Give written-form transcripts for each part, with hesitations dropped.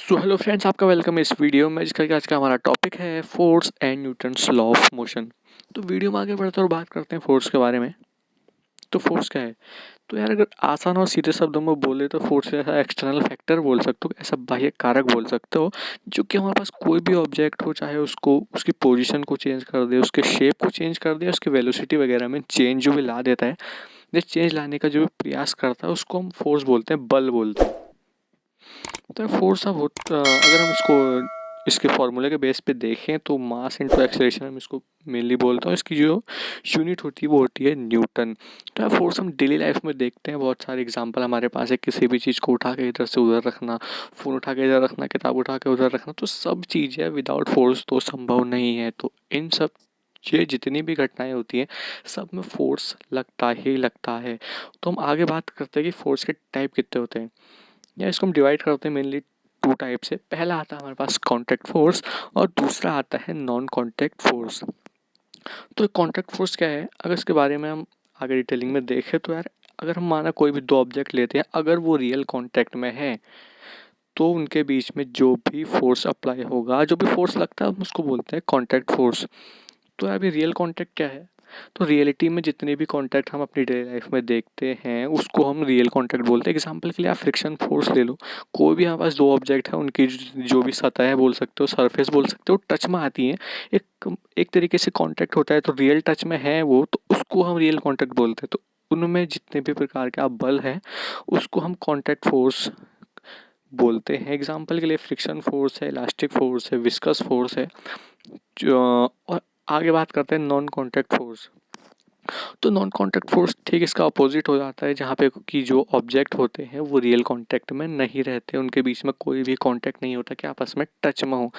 So hello friends, आपका welcome है इस वीडियो में, जिसका कि आज का हमारा टॉपिक है force and Newton's law of motion. तो वीडियो में आगे बढ़ते और बात करते हैं फोर्स के बारे में। तो फोर्स क्या है? तो यार, अगर आसान और सीधे शब्दों में बोले तो फोर्स ऐसा एक्सटर्नल फैक्टर बोल सकते हो, ऐसा बाह्य कारक बोल सकते हो, जो कि हमारे पास कोई भी ऑब्जेक्ट हो, चाहे उसको उसकी पोजिशन को चेंज कर दे, उसके शेप को चेंज कर दे, उसकी वेलोसिटी वगैरह में चेंज जो भी ला देता है, ये चेंज लाने का जो भी प्रयास करता है, उसको हम फोर्स बोलते हैं, बल बोलते हैं। तो फोर्स अब अगर हम इसके फॉर्मूले के बेस पे देखें तो मास इनटू एक्सेलरेशन हम इसको मेनली बोलते हैं। इसकी जो यूनिट होती है वो होती है न्यूटन। तो यार, फोर्स हम डेली लाइफ में देखते हैं, बहुत सारे एग्जांपल हमारे पास है। किसी भी चीज़ को उठा के इधर से उधर रखना, फ़ोन उठा के इधर रखना, किताब उठा के उधर रखना, तो सब चीज़ें विदाउट फोर्स तो संभव नहीं है। तो इन सब ये जितनी भी घटनाएं होती हैं, सब में फोर्स लगता ही लगता है। तो हम आगे बात करते हैं कि फोर्स के टाइप कितने होते हैं, या इसको हम डिवाइड करते हैं मेनली टू टाइप से। पहला आता है हमारे पास कॉन्टैक्ट फोर्स और दूसरा आता है नॉन कॉन्टैक्ट फोर्स। तो कॉन्टैक्ट फोर्स क्या है, अगर इसके बारे में हम आगे डिटेलिंग में देखें तो यार, अगर हम माना कोई भी दो ऑब्जेक्ट लेते हैं, अगर वो रियल कॉन्टैक्ट में है तो उनके बीच में जो भी फोर्स अप्लाई होगा, जो भी फोर्स लगता है, हम उसको बोलते हैं कॉन्टैक्ट फोर्स। तो अभी रियल कॉन्टैक्ट क्या है? तो रियलिटी में जितने भी कॉन्टैक्ट हम अपनी डेली लाइफ में देखते हैं, उसको हम रियल कॉन्टैक्ट बोलते हैं। एग्जांपल के लिए आप फ्रिक्शन फोर्स ले लो। कोई भी हमारे पास दो ऑब्जेक्ट है, उनकी जो भी सतह है बोल सकते हो, सरफेस बोल सकते हो, टच में आती हैं, एक एक तरीके से कॉन्टैक्ट होता है, तो रियल टच में है वो, तो उसको हम रियल कॉन्टैक्ट बोलते हैं। तो उनमें जितने भी प्रकार के आप बल हैं, उसको हम कॉन्टैक्ट फोर्स बोलते हैं। एग्जाम्पल के लिए फ्रिक्शन फोर्स है, इलास्टिक फोर्स है, विस्कस फोर्स है। जो और आगे बात करते हैं नॉन कॉन्टैक्ट फोर्स। तो नॉन कॉन्टैक्ट फोर्स ठीक इसका अपोजिट हो जाता है, जहाँ पे कि जो ऑब्जेक्ट होते हैं वो रियल कॉन्टैक्ट में नहीं रहते, उनके बीच में कोई भी कॉन्टैक्ट नहीं होता कि आपस में टच में हो।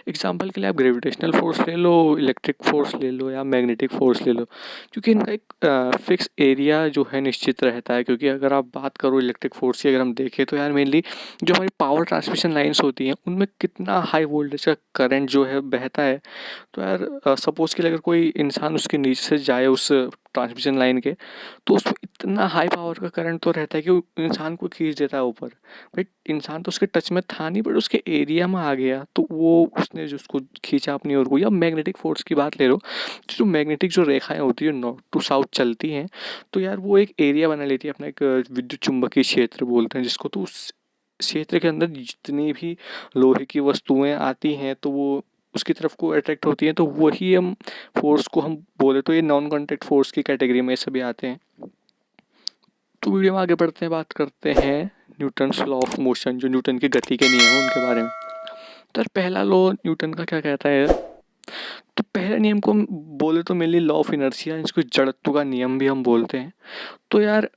एग्जाम्पल के लिए आप ग्रेविटेशनल फोर्स ले लो, इलेक्ट्रिक फोर्स ले लो, या मैग्नेटिक फोर्स ले लो, क्योंकि इनका एक फिक्स एरिया जो है निश्चित रहता है। क्योंकि अगर आप बात करो इलेक्ट्रिक फोर्स की, अगर हम देखें तो यार मेनली जो हमारी पावर ट्रांसमिशन लाइन्स होती हैं, उनमें कितना हाई वोल्टेज का करंट जो है बहता है। तो यार, सपोज़ के लिए अगर कोई इंसान उसके नीचे से जाए उस ट्रांसमिशन लाइन के, तो उसमें इतना हाई पावर का करंट तो रहता है कि वो इंसान को खींच देता है ऊपर। बट इंसान तो उसके टच में था नहीं, बट उसके एरिया में आ गया, तो वो उसने जो उसको खींचा अपनी ओर को। या मैग्नेटिक फोर्स की बात ले लो, जो मैग्नेटिक जो रेखाएं होती है नॉर्थ टू साउथ चलती हैं, तो यार वो एक एरिया बना लेती है अपना, एक विद्युत चुंबकीय क्षेत्र बोलते हैं जिसको। तो उस क्षेत्र के अंदर जितनी भी लोहे की वस्तुएं आती हैं, तो वो उसकी तरफ को अट्रैक्ट होती हैं, तो वही हम फोर्स को हम बोले तो ये नॉन कॉन्टैक्ट फोर्स की कैटेगरी में सभी आते हैं। तो वीडियो में आगे बढ़ते हैं, बात करते हैं न्यूटन्स लॉ ऑफ मोशन, जो न्यूटन की गति के नियम हैं उनके बारे में। तो यार, पहला लॉ न्यूटन का क्या कहता है? तो पहले नियम को हम बोले तो मेनली लॉ ऑफ इनर्शिया, इसको जड़त्व का नियम भी हम बोलते हैं। तो यार,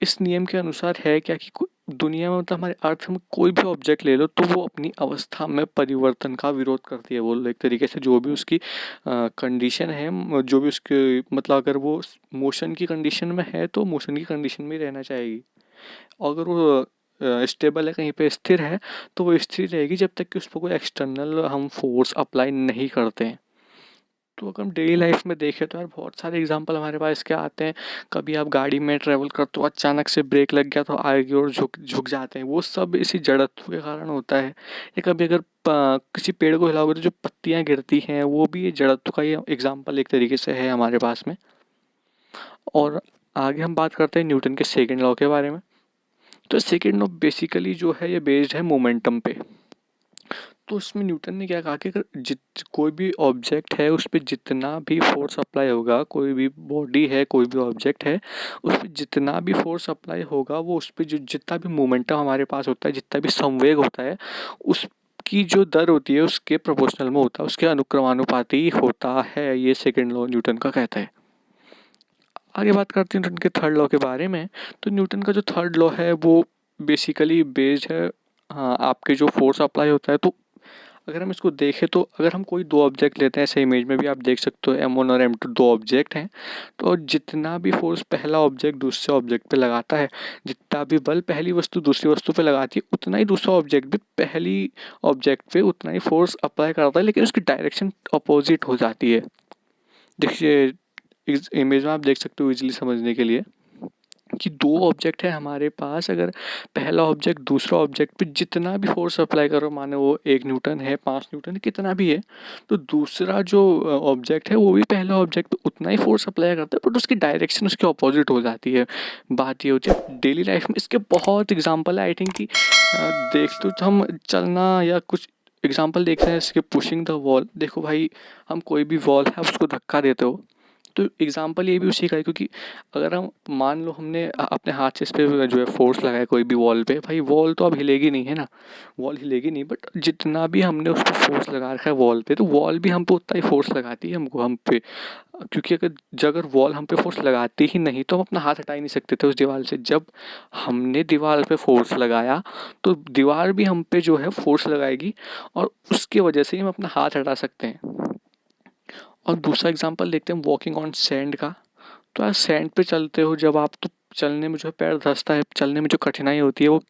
इस नियम के अनुसार है क्या कि दुनिया में, मतलब हमारे अर्थ में कोई भी ऑब्जेक्ट ले लो, तो वो अपनी अवस्था में परिवर्तन का विरोध करती है। बोल एक तरीके से जो भी उसकी कंडीशन है, जो भी उसके मतलब अगर वो मोशन की कंडीशन में है, तो मोशन की कंडीशन में ही रहना चाहेगी। अगर वो स्टेबल है, कहीं पे स्थिर है, तो वो स्थिर रहेगी जब तक कि उस पर कोई एक्सटर्नल हम फोर्स अप्लाई नहीं करते हैं। तो अगर हम डेली लाइफ में देखें तो यार, बहुत सारे एग्जांपल हमारे पास क्या आते हैं। कभी आप गाड़ी में ट्रैवल करते हो, अचानक से ब्रेक लग गया तो आगे की ओर झुक झुक जाते हैं, वो सब इसी जड़त्व के कारण होता है। या कभी अगर किसी पेड़ को हिलाओगे तो जो पत्तियां गिरती हैं, वो भी ये जड़त्व का ही एग्जाम्पल एक तरीके से है हमारे पास में। और आगे हम बात करते हैं न्यूटन के सेकेंड लॉ के बारे में। तो सेकेंड लॉ बेसिकली जो है, ये बेस्ड है मोमेंटम पे। तो इसमें न्यूटन ने क्या कहा कि अगर कोई भी ऑब्जेक्ट है, उस पर जितना भी फोर्स अप्लाई होगा, कोई भी बॉडी है, कोई भी ऑब्जेक्ट है, उस पर जितना भी फोर्स अप्लाई होगा, वो उस पर जो जितना भी मोमेंटम हमारे पास होता है, जितना भी संवेग होता है, उसकी जो दर होती है उसके प्रोपोर्शनल में होता है, उसके अनुक्रमानुपाती होता है। ये सेकेंड लॉ न्यूटन का कहता है। आगे बात करते हैं न्यूटन के थर्ड लॉ के बारे में। तो न्यूटन का जो थर्ड लॉ है वो बेसिकली बेस्ड है, हाँ, आपके जो फोर्स अप्लाई होता है। तो अगर हम इसको देखें तो अगर हम कोई दो ऑब्जेक्ट लेते हैं, ऐसे इमेज में भी आप देख सकते हो M1 और M2 दो ऑब्जेक्ट हैं, तो जितना भी फोर्स पहला ऑब्जेक्ट दूसरे ऑब्जेक्ट पे लगाता है, जितना भी बल पहली वस्तु दूसरी वस्तु पे लगाती है, उतना ही दूसरा ऑब्जेक्ट भी पहली ऑब्जेक्ट पे उतना ही फोर्स अप्लाई करता है, लेकिन उसकी डायरेक्शन अपोजिट हो जाती है। देखिए, इस इमेज में आप देख सकते हो इजीली समझने के लिए। कि दो ऑब्जेक्ट है हमारे पास, अगर पहला ऑब्जेक्ट दूसरा ऑब्जेक्ट पे जितना भी फोर्स अप्लाई करो, माने वो 1 न्यूटन है, 5 न्यूटन है, कितना भी है, तो दूसरा जो ऑब्जेक्ट है वो भी पहला ऑब्जेक्ट पे उतना ही फोर्स अप्लाई करता है, बट उसकी डायरेक्शन उसके ऑपोजिट हो जाती है। बात ये होती है डेली लाइफ में, इसके बहुत एग्जाम्पल है। आई थिंक कि देख तो हम चलना या कुछ एग्जाम्पल देख रहे हैं इसके, पुशिंग द वॉल। देखो भाई, हम कोई भी वॉल है, आप उसको धक्का देते हो, तो एग्जाम्पल ये भी उसी का है, क्योंकि अगर हम मान लो हमने अपने हाथ से इस पे जो है फोर्स लगाया कोई भी वॉल पे, भाई वॉल तो अब हिलेगी नहीं, है ना, वॉल हिलेगी नहीं, बट जितना भी हमने उस पर फोर्स लगा रखा है वॉल पे, तो वॉल भी हम पे उतना ही फोर्स लगाती है हमको, हम पे। क्योंकि अगर वॉल हम पे फोर्स लगाती ही नहीं तो हम अपना हाथ हटा ही नहीं सकते थे उस दीवार से। जब हमने दीवार पे फोर्स लगाया तो दीवार भी हम पे जो है फोर्स लगाएगी, और उसकी वजह से ही हम अपना हाथ हटा सकते हैं। और दूसरा एग्जांपल देखते हैं वॉकिंग ऑन सैंड का। तो यार सैंड पे चलते हो जब आप, तो चलने में जो है पैर धंसता है, चलने में जो कठिनाई होती है वो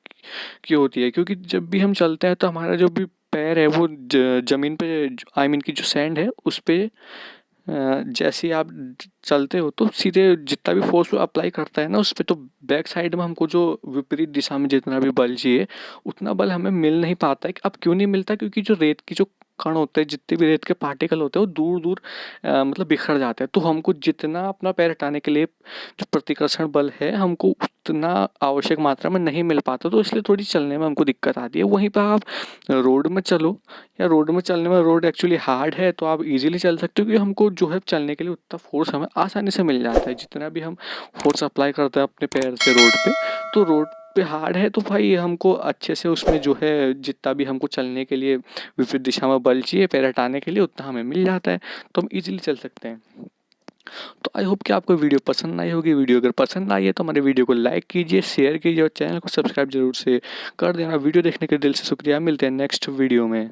क्यों होती है? क्योंकि जब भी हम चलते हैं तो हमारा जो भी पैर है वो ज़मीन पे, आई मीन की जो सैंड है उस पे जैसे ही आप चलते हो तो सीधे जितना भी फोर्स वो अप्लाई करता है ना उस पे, तो बैक साइड में हमको जो विपरीत दिशा में जितना भी बल चाहिए उतना बल हमें मिल नहीं पाता है। अब क्यों नहीं मिलता? क्योंकि जो रेत की जो कण होते हैं, जितने भी रेत के पार्टिकल होते हैं वो दूर दूर मतलब बिखर जाते हैं। तो हमको जितना अपना पैर हटाने के लिए जो प्रतिकर्षण बल है हमको उतना आवश्यक मात्रा में नहीं मिल पाता, तो इसलिए थोड़ी चलने में हमको दिक्कत आती है। वहीं पर आप रोड में चलो, या रोड में चलने में, रोड एक्चुअली हार्ड है तो आप इजीली चल सकते हो, क्योंकि हमको जो है चलने के लिए उतना फोर्स हमें आसानी से मिल जाता है। जितना भी हम फोर्स अप्लाई करते हैं अपने पैर से रोड पे, तो रोड पे हार्ड है तो भाई हमको अच्छे से उसमें जो है जितना भी हमको चलने के लिए विपरीत दिशा में बल चाहिए पैर हटाने के लिए उतना हमें मिल जाता है, तो हम इजीली चल सकते हैं। तो आई होप कि आपको वीडियो पसंद आई होगी। वीडियो अगर पसंद आई है तो हमारे वीडियो को लाइक कीजिए, शेयर कीजिए और चैनल को सब्सक्राइब जरूर से कर देना। वीडियो देखने के दिल से शुक्रिया। मिलते हैं नेक्स्ट वीडियो में।